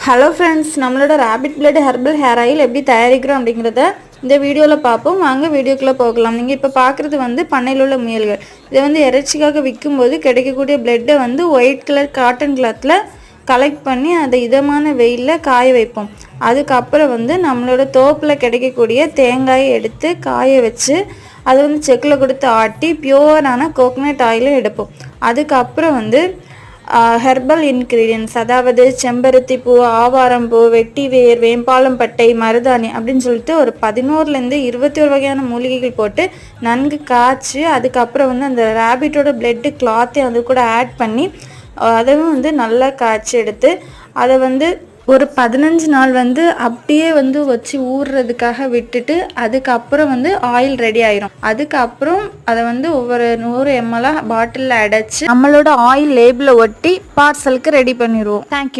Hello friends, நம்மளோட rapid blood herbal hair oil எப்படி தயாரிக்கிறோம் அப்படிங்கிறத இந்த வீடியோவில் பார்ப்போம். வாங்க வீடியோக்குள்ளே போகலாம். நீங்கள் இப்போ பார்க்குறது வந்து பண்ணையில் உள்ள முயல்கள். இதை வந்து இறைச்சிக்காக விற்கும்போது கிடைக்கக்கூடிய பிளட்டை வந்து ஒயிட் கலர் காட்டன் கிளாத்தில் கலெக்ட் பண்ணி அதை இதமான வெயிலில் காய வைப்போம். அதுக்கப்புறம் வந்து நம்மளோட தோப்பில் கிடைக்கக்கூடிய தேங்காயை எடுத்து காய வச்சு அதை வந்து செக்கில் கொடுத்து ஆட்டி பியூரான கோகனட் ஆயிலும் எடுப்போம். அதுக்கப்புறம் வந்து ஹெர்பல் இன்க்ரீடியன்ட்ஸ், அதாவது செம்பருத்தி பூ, ஆவாரம்பூ, வெட்டிவேர், வேம்பாலம் பட்டை, மருதாணி அப்படின்னு சொல்லிட்டு ஒரு 11லேருந்து 21 வகையான மூலிகைகள் போட்டு நன்கு காய்ச்சி அதுக்கப்புறம் வந்து அந்த ரேபிட்டோட பிளட்டு கிளாத்தையும் அது கூட ஆட் பண்ணி அதுவும் வந்து நல்லா காய்ச்சி எடுத்து அதை வந்து ஒரு 15 நாள் வந்து அப்படியே வந்து வச்சு ஊறுறதுக்காக விட்டுட்டு அதுக்கப்புறம் வந்து ஆயில் ரெடி ஆயிரும். அதுக்கப்புறம் அதை வந்து ஒவ்வொரு 100 ml பாட்டிலில் அடைச்சி நம்மளோட ஆயில் லேபிளை ஒட்டி பார்சலுக்கு ரெடி பண்ணிடுவோம். தேங்க்யூ.